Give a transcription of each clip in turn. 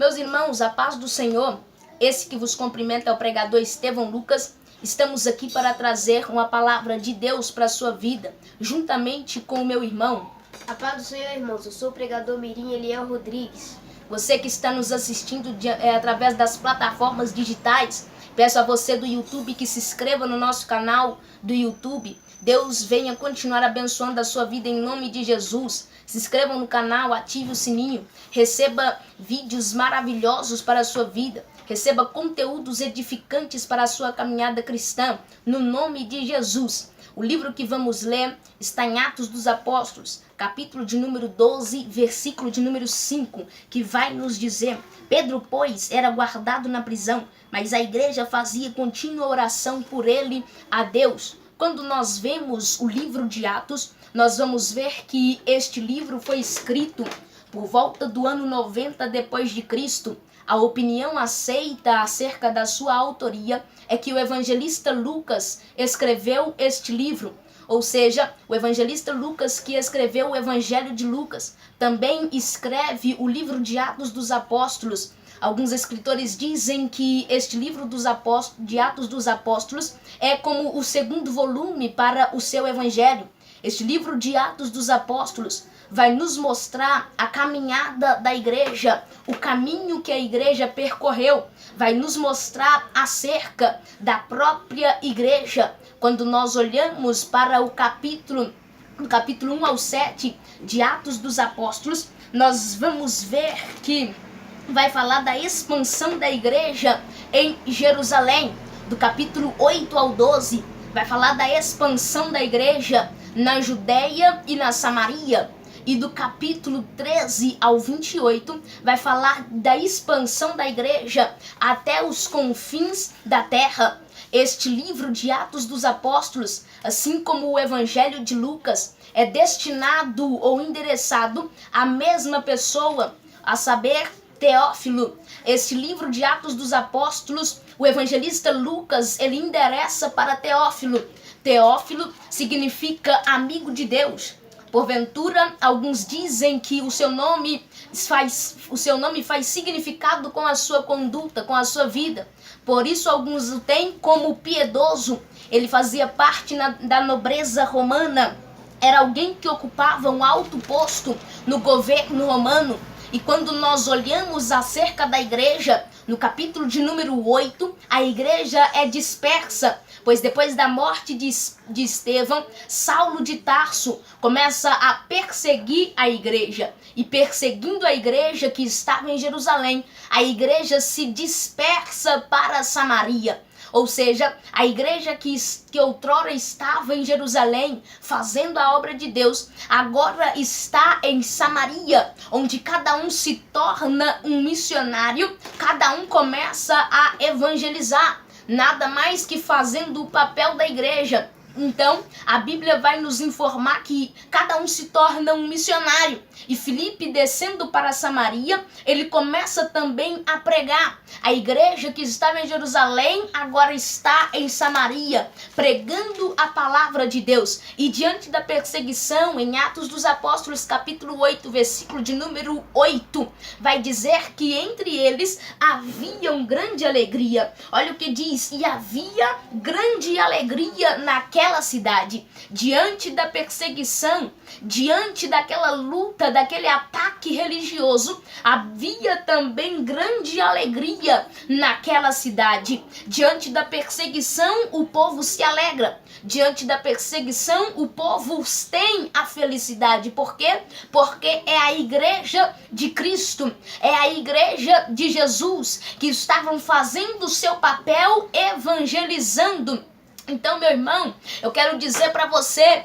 Meus irmãos, a paz do Senhor, esse que vos cumprimenta é o pregador Estevão Lucas. Estamos aqui para trazer uma palavra de Deus para a sua vida, juntamente com o meu irmão. A paz do Senhor, irmãos. Eu sou o pregador Mirim Eliel Rodrigues. Você que está nos assistindo através das plataformas digitais, peço a você do YouTube que se inscreva no nosso canal do YouTube. Deus venha continuar abençoando a sua vida em nome de Jesus. Se inscreva no canal, ative o sininho, receba vídeos maravilhosos para a sua vida, receba conteúdos edificantes para a sua caminhada cristã, no nome de Jesus. O livro que vamos ler está em Atos dos Apóstolos, capítulo de número 12, versículo de número 5, que vai nos dizer: Pedro, pois, era guardado na prisão, mas a igreja fazia contínua oração por ele a Deus. Quando nós vemos o livro de Atos, nós vamos ver que este livro foi escrito por volta do ano 90 depois de Cristo. A opinião aceita acerca da sua autoria é que o evangelista Lucas escreveu este livro, ou seja, o evangelista Lucas que escreveu o Evangelho de Lucas também escreve o livro de Atos dos Apóstolos. Alguns escritores dizem que este livro de Atos dos Apóstolos é como o segundo volume para o seu evangelho. Este livro de Atos dos Apóstolos vai nos mostrar a caminhada da igreja, o caminho que a igreja percorreu, vai nos mostrar acerca da própria igreja. Quando nós olhamos para o capítulo 1 ao 7 de Atos dos Apóstolos, nós vamos ver que vai falar da expansão da igreja em Jerusalém. Do capítulo 8 ao 12, vai falar da expansão da igreja na Judéia e na Samaria. E do capítulo 13 ao 28, vai falar da expansão da igreja até os confins da terra. Este livro de Atos dos Apóstolos, assim como o Evangelho de Lucas, é destinado ou endereçado à mesma pessoa, a saber, Teófilo. Este livro de Atos dos Apóstolos, o evangelista Lucas, ele endereça para Teófilo. Teófilo significa amigo de Deus. Porventura, alguns dizem que o seu nome faz significado com a sua conduta, com a sua vida. Por isso, alguns o têm como piedoso. Ele fazia parte da nobreza romana. Era alguém que ocupava um alto posto no governo romano. E quando nós olhamos acerca da igreja, no capítulo de número 8, a igreja é dispersa, pois depois da morte de Estevão, Saulo de Tarso começa a perseguir a igreja. E perseguindo a igreja que estava em Jerusalém, a igreja se dispersa para Samaria. Ou seja, a igreja que outrora estava em Jerusalém, fazendo a obra de Deus, agora está em Samaria, onde cada um se torna um missionário, cada um começa a evangelizar, nada mais que fazendo o papel da igreja. Então, a Bíblia vai nos informar que cada um se torna um missionário. E Filipe, descendo para Samaria, ele começa também a pregar. A igreja que estava em Jerusalém agora está em Samaria, pregando a palavra de Deus. E diante da perseguição, em Atos dos Apóstolos, capítulo 8, versículo de número 8, vai dizer que entre eles havia grande alegria. Olha o que diz: e havia grande alegria naquela cidade. Diante da perseguição, diante daquela luta, daquele ataque religioso, havia também grande alegria naquela cidade. Diante da perseguição, o povo se alegra. Diante da perseguição, o povo tem a felicidade. Por quê? Porque é a igreja de Cristo, é a igreja de Jesus que estavam fazendo o seu papel evangelizando. Então, meu irmão, eu quero dizer para você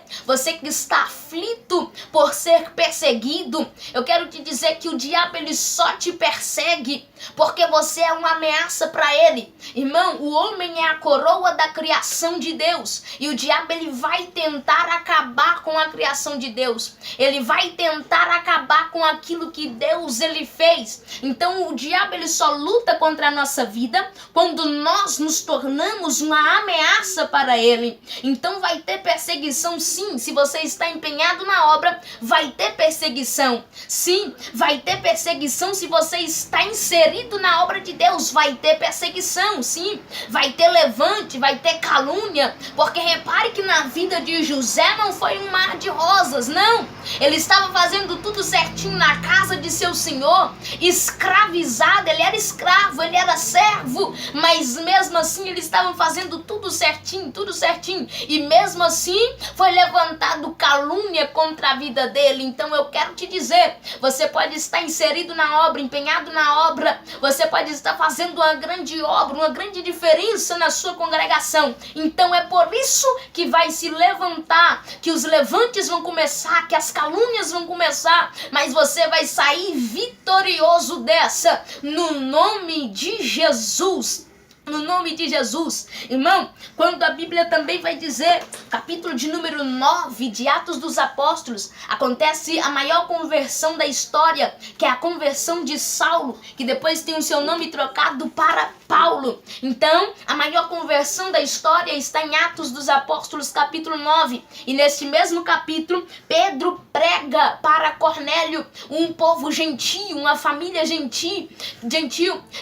que está aflito por ser perseguido, eu quero te dizer que o diabo ele só te persegue porque você é uma ameaça para ele. Irmão, o homem é a coroa da criação de Deus e o diabo ele vai tentar acabar com a criação de Deus. Ele vai tentar acabar com aquilo que Deus ele fez. Então, o diabo ele só luta contra a nossa vida quando nós nos tornamos uma ameaça para ele. Então vai ter perseguição, sim. Se você está empenhado na obra, vai ter perseguição. Sim, vai ter perseguição. Se você está inserido na obra de Deus, vai ter perseguição, sim. Vai ter levante, vai ter calúnia. Porque repare que na vida de José não foi um mar de rosas, não. Ele estava fazendo tudo certinho na casa de seu senhor, escravizado. Ele era escravo, ele era servo, mas mesmo assim ele estava fazendo tudo certinho, tudo certinho. E mesmo assim foi levantado calúnia contra a vida dele. Então eu quero te dizer, você pode estar inserido na obra, empenhado na obra, você pode estar fazendo uma grande obra, uma grande diferença na sua congregação. Então é por isso que vai se levantar, que os levantes vão começar, que as calúnias vão começar, mas você vai sair vitorioso dessa, no nome de Jesus. No nome de Jesus. Irmão, quando a Bíblia também vai dizer, capítulo de número 9 de Atos dos Apóstolos, acontece a maior conversão da história, que é a conversão de Saulo, que depois tem o seu nome trocado para Paulo. Então, a maior conversão da história está em Atos dos Apóstolos, capítulo 9. E nesse mesmo capítulo, Pedro prega para Cornélio, um povo gentil, uma família gentil,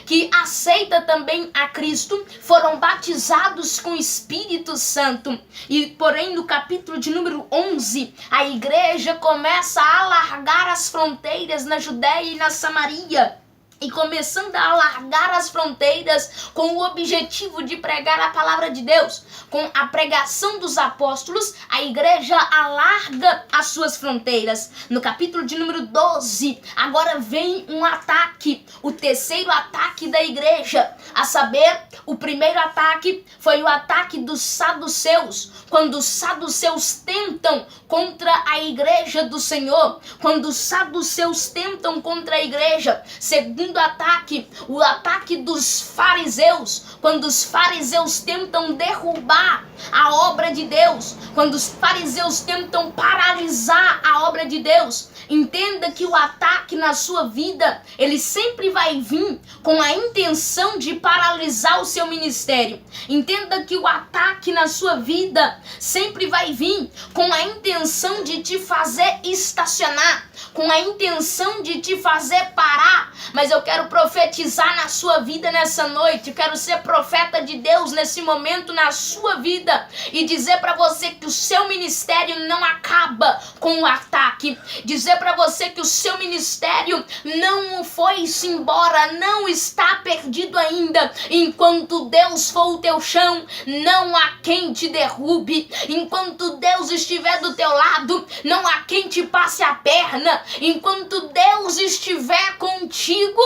que aceita também a Cristo. Foram batizados com o Espírito Santo. E porém no capítulo de número 11, a igreja começa a alargar as fronteiras na Judéia e na Samaria. E começando a alargar as fronteiras com o objetivo de pregar a palavra de Deus. Com a pregação dos apóstolos, a igreja alarga as suas fronteiras. No capítulo de número 12, agora vem um ataque, o terceiro ataque da igreja. A saber, o primeiro ataque foi o ataque dos saduceus. Quando os saduceus tentam contra a igreja do Senhor. Quando os saduceus tentam contra a igreja. Segundo ataque, o ataque dos fariseus, quando os fariseus tentam derrubar a obra de Deus, quando os fariseus tentam paralisar a obra de Deus. Entenda que o ataque na sua vida, ele sempre vai vir com a intenção de paralisar o seu ministério. Entenda que o ataque na sua vida sempre vai vir com a intenção de te fazer estacionar, com a intenção de te fazer parar. Mas eu quero profetizar na sua vida nessa noite. Eu quero ser profeta de Deus nesse momento na sua vida e dizer para você que o seu ministério não acaba com o ataque. Dizer para você que o seu ministério não foi-se embora, não está perdido ainda. Enquanto Deus for o teu chão, não há quem te derrube. Enquanto Deus estiver do teu lado, não há quem te passe a perna. Enquanto Deus estiver contigo,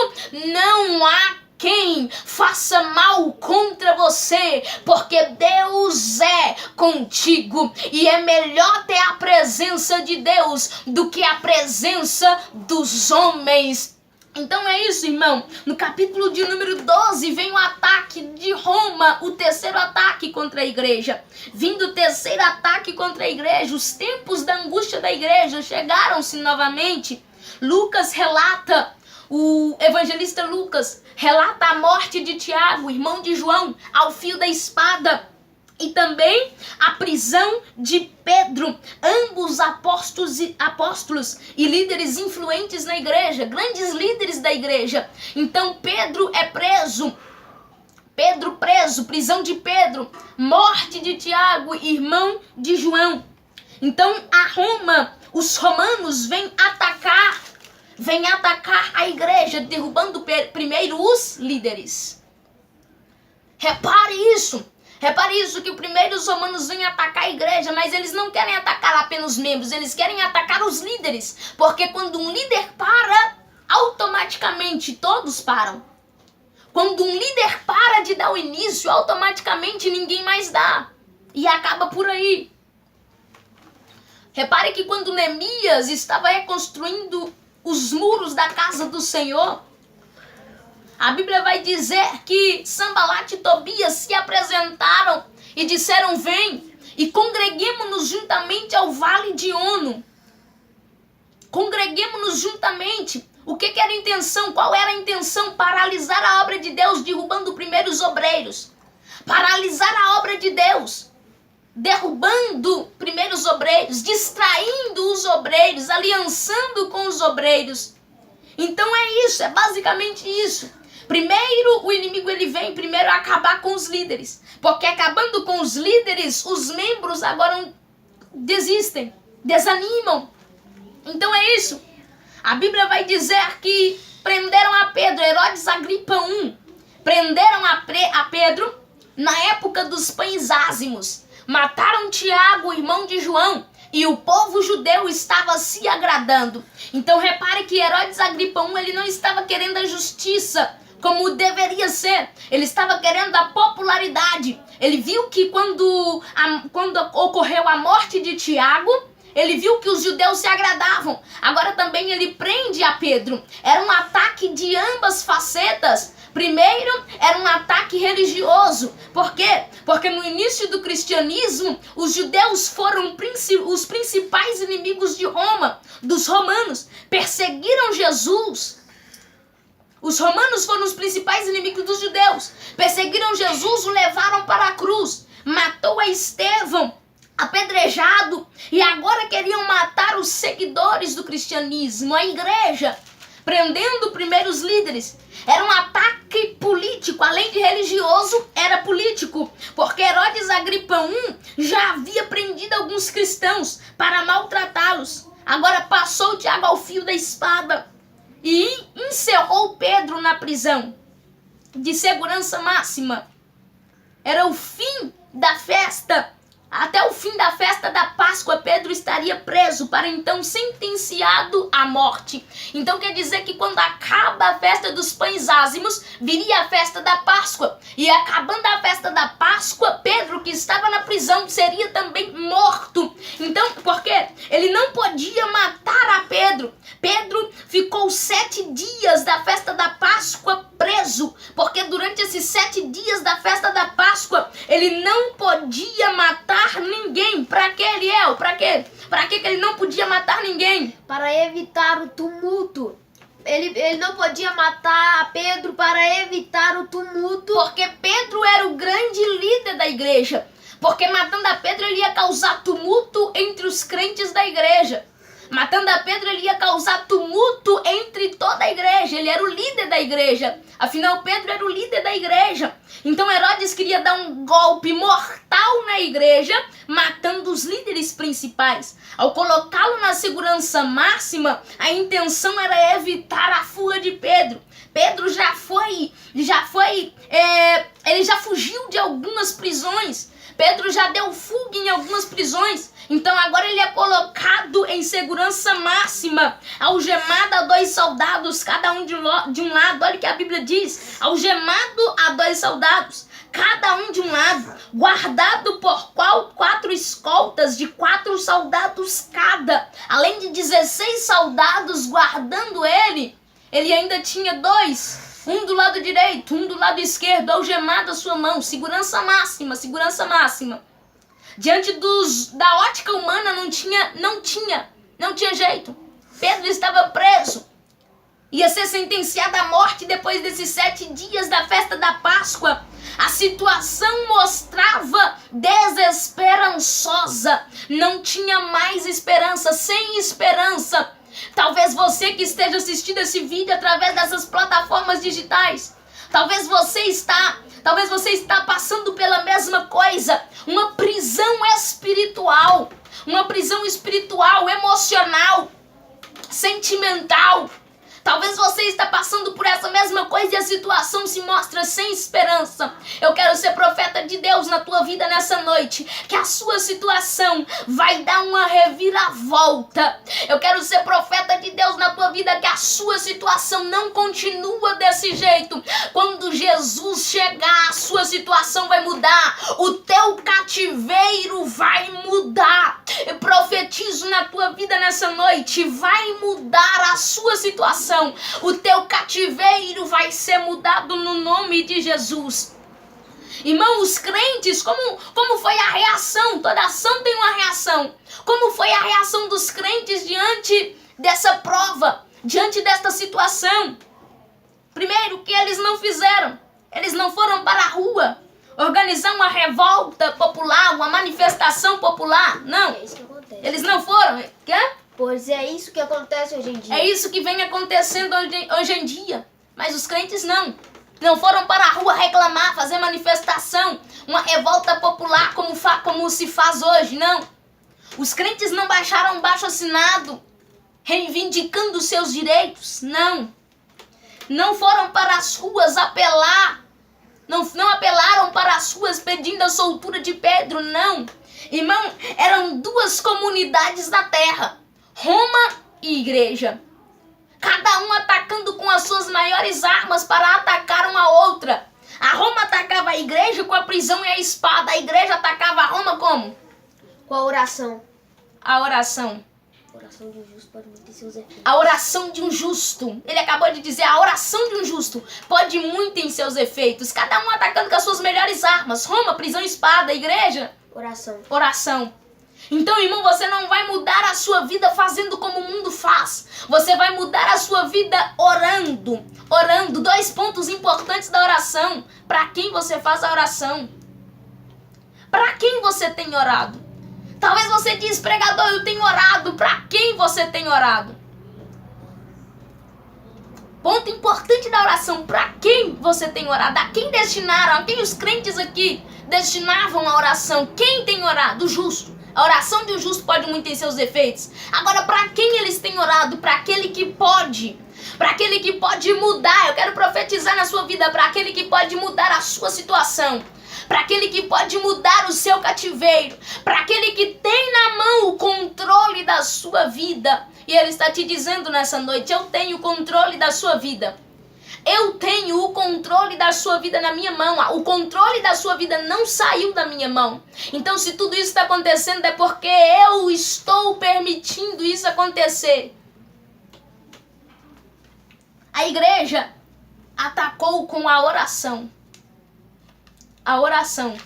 não há quem faça mal contra você, porque Deus é contigo. E é melhor ter a presença de Deus do que a presença dos homens. Então é isso, irmão. No capítulo de número 12 vem o ataque de Roma, o terceiro ataque contra a igreja. Vindo o terceiro ataque contra a igreja, os tempos da angústia da igreja chegaram-se novamente. Lucas relata, o evangelista Lucas relata a morte de Tiago, irmão de João, ao fio da espada. E também a prisão de Pedro, ambos apóstolos e líderes influentes na igreja, grandes líderes da igreja. Então Pedro é preso. Pedro preso, prisão de Pedro, morte de Tiago, irmão de João. Então a Roma, os romanos vêm atacar a igreja, derrubando primeiro os líderes. Repare isso que primeiro os romanos vêm atacar a igreja, mas eles não querem atacar apenas os membros, eles querem atacar os líderes. Porque quando um líder para, automaticamente todos param. Quando um líder para de dar o início, automaticamente ninguém mais dá. E acaba por aí. Repare que quando Neemias estava reconstruindo os muros da casa do Senhor, a Bíblia vai dizer que Sanbalat e Tobias se apresentaram e disseram: vem e congreguemo-nos juntamente ao vale de Ono. Congreguemo-nos juntamente. O que era a intenção? Qual era a intenção? Paralisar a obra de Deus, derrubando primeiro os obreiros. Paralisar a obra de Deus. derrubando primeiro os obreiros, distraindo os obreiros, aliançando com os obreiros. Então é isso, é basicamente isso. Primeiro o inimigo ele vem primeiro acabar com os líderes, porque acabando com os líderes, os membros agora desistem, desanimam. Então é isso. A Bíblia vai dizer que prenderam a Pedro, Herodes Agripa I, prenderam a Pedro na época dos pães ázimos. Mataram Tiago, irmão de João, e o povo judeu estava se agradando. Então repare que Herodes Agripa I ele não estava querendo a justiça como deveria ser. Ele estava querendo a popularidade. Ele viu que quando ocorreu a morte de Tiago, ele viu que os judeus se agradavam. Agora também ele prende a Pedro. Era um ataque de ambas facetas. Primeiro, era um ataque religioso. Por quê? Porque no início do cristianismo, os judeus foram os principais inimigos de Roma, dos romanos. Perseguiram Jesus. Os romanos foram os principais inimigos dos judeus. Perseguiram Jesus, o levaram para a cruz. Matou a Estevão, apedrejado. E agora queriam matar os seguidores do cristianismo, a igreja. Prendendo primeiro os líderes. Era um ataque político, além de religioso, era político. Porque Herodes Agripa I já havia prendido alguns cristãos para maltratá-los. Agora passou Tiago ao fio da espada e encerrou Pedro na prisão de segurança máxima. Era o fim da festa. Até o fim da festa da Páscoa, Pedro estaria preso, para então sentenciado à morte. Então quer dizer que quando acaba a festa dos pães ázimos, viria a festa da Páscoa. E acabando a festa da Páscoa, Pedro, que estava na prisão, seria também morto. Então, por quê? Ele não podia matar a Pedro. Pedro ficou 7 dias da festa da Páscoa preso, porque durante esses 7 dias da festa da Páscoa, ele não podia matar ninguém. Para que, Eliel? Para quê? Para que ele não podia matar ninguém? Para evitar o tumulto. Ele não podia matar Pedro para evitar o tumulto. Porque Pedro era o grande líder da igreja. Porque matando a Pedro ele ia causar tumulto entre os crentes da igreja. Matando a Pedro ele ia causar tumulto entre toda a igreja. Ele era o líder da igreja. Afinal, Pedro era o líder da igreja. Então Herodes queria dar um golpe mortal na igreja, matando os líderes principais. Ao colocá-lo na segurança máxima, a intenção era evitar a fuga de Pedro. Pedro ele já fugiu de algumas prisões. Pedro já deu fuga em algumas prisões. Então agora ele é colocado em segurança máxima, algemado a 2 soldados, cada um de um lado. Olha o que a Bíblia diz: algemado a 2 soldados, cada um de um lado, guardado por 4 escoltas de 4 soldados cada. Além de 16 soldados guardando ele ainda tinha 2, um do lado direito, um do lado esquerdo, algemado a sua mão. Segurança máxima, segurança máxima. Diante da ótica humana não tinha jeito. Pedro estava preso. Ia ser sentenciado à morte depois desses 7 dias da festa da Páscoa. A situação mostrava desesperançosa. Não tinha mais esperança, sem esperança. Talvez você que esteja assistindo esse vídeo através dessas plataformas digitais, talvez você está passando pela mesma coisa, uma prisão espiritual, emocional, sentimental. Talvez você está passando por essa mesma coisa e a situação se mostra sem esperança. Eu quero ser profeta de Deus na tua vida nessa noite, que a sua situação vai dar uma reviravolta. Eu quero ser profeta de Deus na tua vida, que a sua situação não continua desse jeito. Quando Jesus chegar, a sua situação vai mudar. O teu cativeiro vai mudar. Eu profetizo na tua vida nessa noite, vai mudar a sua situação. O teu cativeiro vai ser mudado no nome de Jesus. Irmão, os crentes, como foi a reação? Toda ação tem uma reação. Como foi a reação dos crentes diante dessa prova, diante desta situação? Primeiro, o que eles não fizeram? Eles não foram para a rua. organizar uma revolta popular, uma manifestação popular. Não. É isso que acontece. Eles não foram. Quê? Pois é isso que acontece hoje em dia. É isso que vem acontecendo hoje em dia. Mas os crentes não. Não foram para a rua reclamar, fazer manifestação, uma revolta popular como se faz hoje, não. Os crentes não baixaram abaixo-assinado, reivindicando seus direitos, não. Não foram para as ruas apelar, não apelaram para as ruas pedindo a soltura de Pedro, não. Irmão, eram duas comunidades da terra, Roma e igreja. Cada um atacando com as suas maiores armas para atacar uma outra. A Roma atacava a igreja com a prisão e a espada. A igreja atacava a Roma como? Com a oração. A oração. A oração de um justo pode muito ter seus efeitos. A oração de um justo. Ele acabou de dizer, a oração de um justo pode muito em seus efeitos. Cada um atacando com as suas melhores armas. Roma, prisão e espada. A igreja, Oração. oração. Então, irmão, você não vai mudar a sua vida fazendo como o mundo faz. Você vai mudar a sua vida orando. Orando. 2 pontos importantes da oração. Para quem você faz a oração? Para quem você tem orado? Talvez você diz, pregador, eu tenho orado. Para quem você tem orado? Ponto importante da oração. Para quem você tem orado? A quem destinaram? A quem os crentes aqui destinavam a oração? Quem tem orado? O justo. A oração de um justo pode muito ter seus efeitos. Agora, para quem eles têm orado? Para aquele que pode. Para aquele que pode mudar. Eu quero profetizar na sua vida. Para aquele que pode mudar a sua situação. Para aquele que pode mudar o seu cativeiro. Para aquele que tem na mão o controle da sua vida. E ele está te dizendo nessa noite, eu tenho o controle da sua vida. Eu tenho o controle da sua vida na minha mão. O controle da sua vida não saiu da minha mão. Então, se tudo isso está acontecendo, é porque eu estou permitindo isso acontecer. A igreja atacou com a oração. A oração.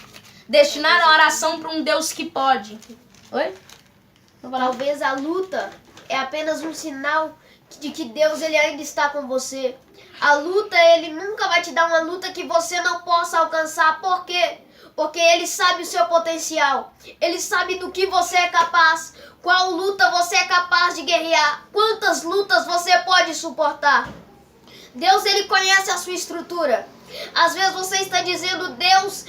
Destinaram a oração para um Deus que pode. Oi? Talvez a luta é apenas um sinal de que Deus ele ainda está com você. A luta, ele nunca vai te dar uma luta que você não possa alcançar. Por quê? Porque ele sabe o seu potencial. Ele sabe do que você é capaz. Qual luta você é capaz de guerrear. Quantas lutas você pode suportar. Deus, ele conhece a sua estrutura. Às vezes você está dizendo, Deus,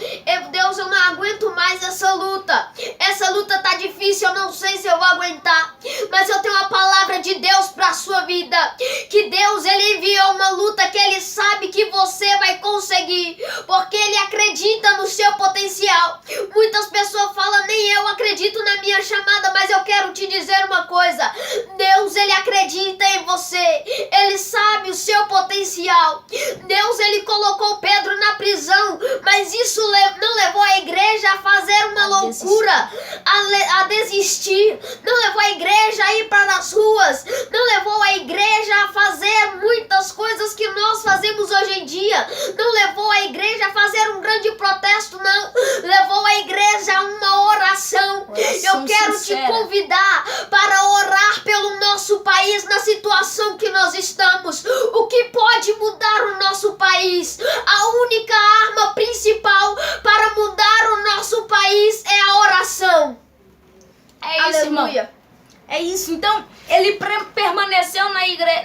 eu não aguento mais essa luta. Essa luta tá difícil, eu não sei se eu vou aguentar. Mas eu tenho a palavra de Deus para a sua vida. Que Deus, ele enviou uma luta que ele sabe que você vai conseguir. Porque ele acredita no seu potencial. Muitas pessoas falam, nem eu acredito na minha chamada, mas eu quero te dizer uma coisa. Deus, ele acredita em você. Ele sabe o seu potencial. Deus, ele colocou Pedro na prisão, mas isso não levou a igreja a fazer uma loucura, a desistir, não levou a igreja a ir para as ruas, não levou a igreja a fazer muitas coisas que nós fazemos hoje em dia, não levou a igreja a fazer um grande protesto, não, levou a igreja a uma oração. Eu quero sincera. te convidar para orar pelo nosso país, na situação que nós estamos, o que pode mudar o nosso país. A única arma principal para mudar o nosso país é a oração. É isso, irmão. Aleluia. É isso. Então, ele permaneceu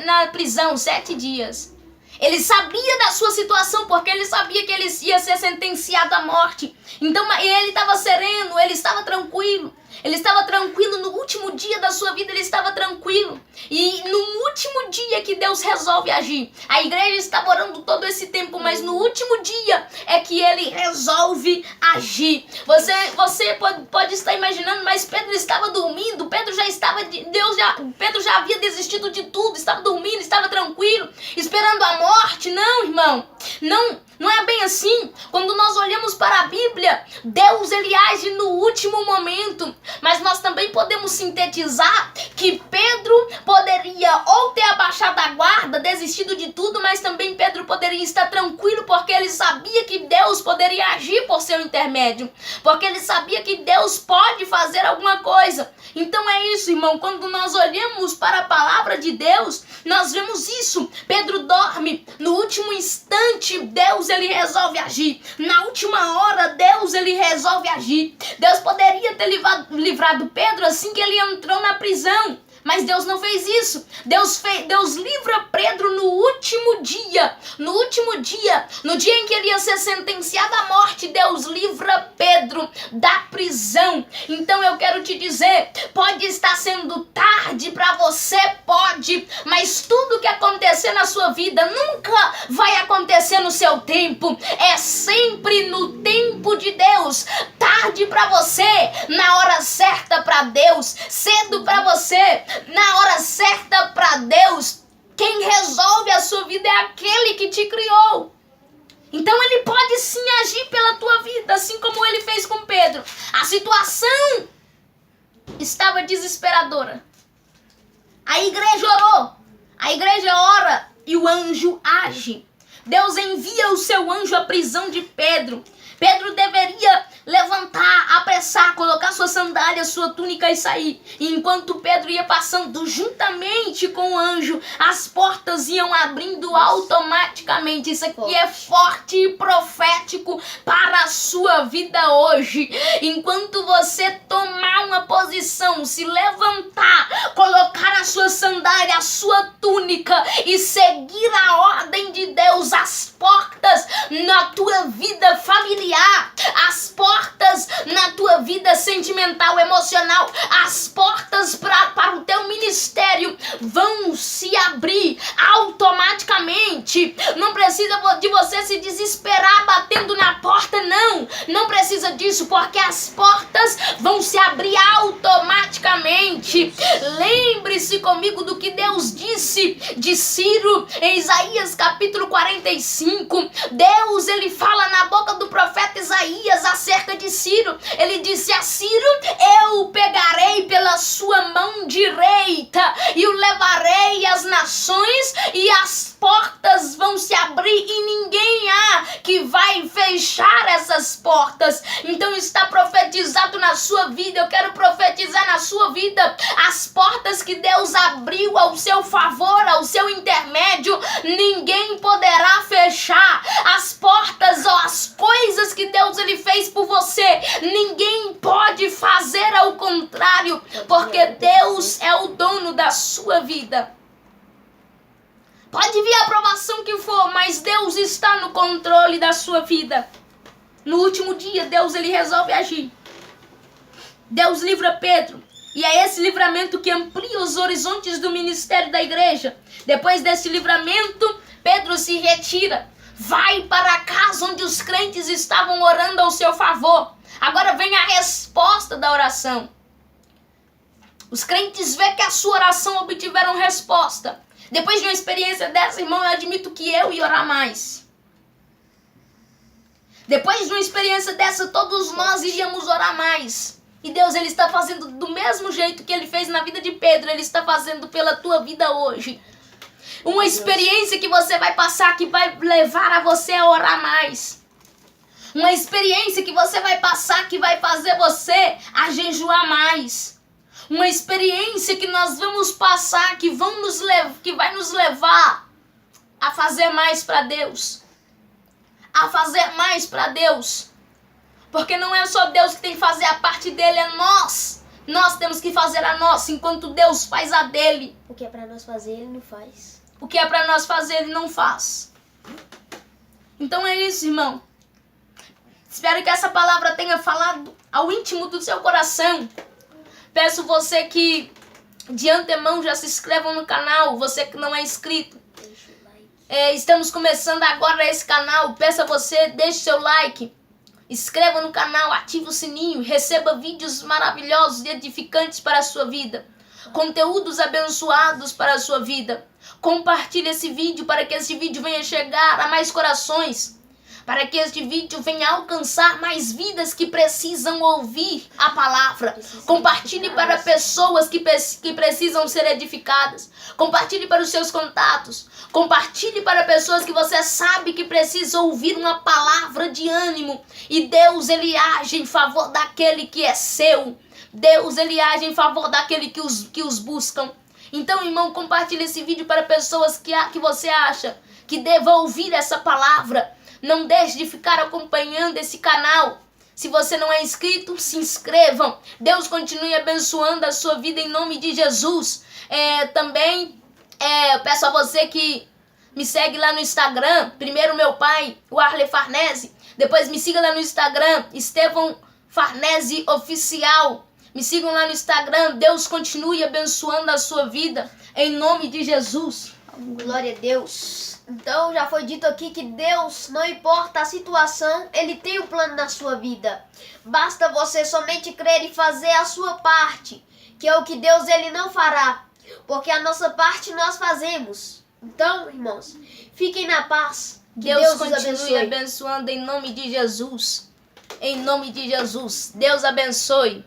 na prisão 7 dias. Ele sabia da sua situação, porque ele sabia que ele ia ser sentenciado à morte. Então, ele estava sereno, ele estava tranquilo. Ele estava tranquilo no último dia da sua vida, ele estava tranquilo. E no último dia que Deus resolve agir. A igreja estava orando todo esse tempo, mas no último dia é que ele resolve agir. Você pode estar imaginando, mas Pedro estava dormindo, Pedro já havia desistido de tudo, estava dormindo, estava tranquilo, esperando a morte. Não, irmão, não é bem assim. Quando nós olhamos para a Bíblia, Deus ele age no último momento. Mas nós também podemos sintetizar que Pedro poderia ou ter abaixado a guarda, desistido de tudo, mas também Pedro poderia estar tranquilo porque ele sabia que Deus poderia agir por seu intermédio. Porque ele sabia que Deus pode fazer alguma coisa. Então é isso, irmão. Quando nós olhamos para a palavra de Deus, nós vemos isso. Pedro dorme. No último instante, Deus Deus, ele resolve agir. Na última hora, Deus, ele resolve agir. Deus poderia ter livrado Pedro assim que ele entrou na prisão. Mas Deus não fez isso. Deus livra Pedro no último dia. No último dia, no dia em que ele ia ser sentenciado à morte, Deus livra Pedro da prisão. Então eu quero te dizer, pode estar sendo tarde para você, pode, mas tudo que acontecer na sua vida nunca vai acontecer no seu tempo. É sempre no tempo de Deus. Tarde para você, na hora certa para Deus. Cedo para você, na hora certa para Deus. Quem resolve a sua vida é aquele que te criou. Então ele pode sim agir pela tua vida, assim como ele fez com Pedro. A situação estava desesperadora. A igreja orou, a igreja ora e o anjo age. Deus envia o seu anjo à prisão de Pedro. Pedro deveria levantar, apressar, colocar sua sandália, sua túnica e sair. E enquanto Pedro ia passando juntamente com o anjo, as portas iam abrindo automaticamente. Isso aqui é forte e profético para a sua vida hoje. Enquanto você tomar uma posição, se levantar, colocar a sua sandália, a sua túnica e seguir a ordem de Deus, as portas na tua vida familiar, as portas na tua vida sentimental, emocional, as portas para o teu ministério vão se abrir automaticamente. Não precisa de você se desesperar batendo na porta, não. Não precisa disso, porque as portas vão se abrir automaticamente. Lembre-se comigo do que Deus disse de Ciro em Isaías capítulo 45. Deus, ele fala na boca do profeta Isaías acerca de Ciro. Ele disse a Ciro: eu o pegarei pela sua mão direita e o levarei às nações, e as portas vão se abrir e ninguém há que vai fechar essas portas. Então está profetizado na sua vida. Eu quero profetizar na sua vida as portas que Deus abriu ao seu favor, ao seu intermédio, ninguém poderá fechar. As portas ou as coisas que Deus ele fez por você, ninguém pode fazer ao contrário, porque Deus é o dono da sua vida. Pode vir a aprovação que for, mas Deus está no controle da sua vida. No último dia, Deus ele resolve agir. Deus livra Pedro. E é esse livramento que amplia os horizontes do ministério da igreja. Depois desse livramento, Pedro se retira. Vai para a casa onde os crentes estavam orando ao seu favor. Agora vem a resposta da oração. Os crentes veem que a sua oração obtiveram resposta. Depois de uma experiência dessa, irmão, eu admito que eu ia orar mais. Depois de uma experiência dessa, todos nós iríamos orar mais. E Deus, ele está fazendo do mesmo jeito que ele fez na vida de Pedro, ele está fazendo pela tua vida hoje. Uma experiência que você vai passar que vai levar a você a orar mais. Uma experiência que você vai passar que vai fazer você a jejuar mais. Uma experiência que nós vamos passar que vai nos levar a fazer mais para Deus. A fazer mais para Deus. Porque não é só Deus que tem que fazer a parte dele, é nós. Nós temos que fazer a nossa, enquanto Deus faz a dele. O que é para nós fazer, ele não faz. O que é para nós fazer, ele não faz. Então é isso, irmão. Espero que essa palavra tenha falado ao íntimo do seu coração. Peço você que de antemão já se inscreva no canal, você que não é inscrito. Estamos começando agora esse canal. Peço a você, deixe seu like, inscreva no canal, ative o sininho, receba vídeos maravilhosos e edificantes para a sua vida. Conteúdos abençoados para a sua vida. Compartilhe esse vídeo para que esse vídeo venha chegar a mais corações. Para que este vídeo venha alcançar mais vidas que precisam ouvir a palavra. Compartilhe para pessoas que precisam ser edificadas. Compartilhe para os seus contatos. Compartilhe para pessoas que você sabe que precisam ouvir uma palavra de ânimo. E Deus, ele age em favor daquele que é seu. Deus, ele age em favor daquele que os buscam. Então, irmão, compartilhe esse vídeo para pessoas que você acha que devam ouvir essa palavra. Não deixe de ficar acompanhando esse canal. Se você não é inscrito, se inscrevam. Deus continue abençoando a sua vida em nome de Jesus. Também eu peço a você que me segue lá no Instagram. Primeiro meu pai, o Arley Farnese. Depois me siga lá no Instagram, Estevão Farnese Oficial. Me sigam lá no Instagram. Deus continue abençoando a sua vida em nome de Jesus. Glória a Deus. Então já foi dito aqui que Deus, não importa a situação, Ele tem um plano na sua vida. Basta você somente crer e fazer a sua parte, que é o que Deus Ele não fará, porque a nossa parte nós fazemos. Então, irmãos, fiquem na paz. Que Deus os continue abençoe. abençoando em nome de Jesus. Em nome de Jesus. Deus abençoe.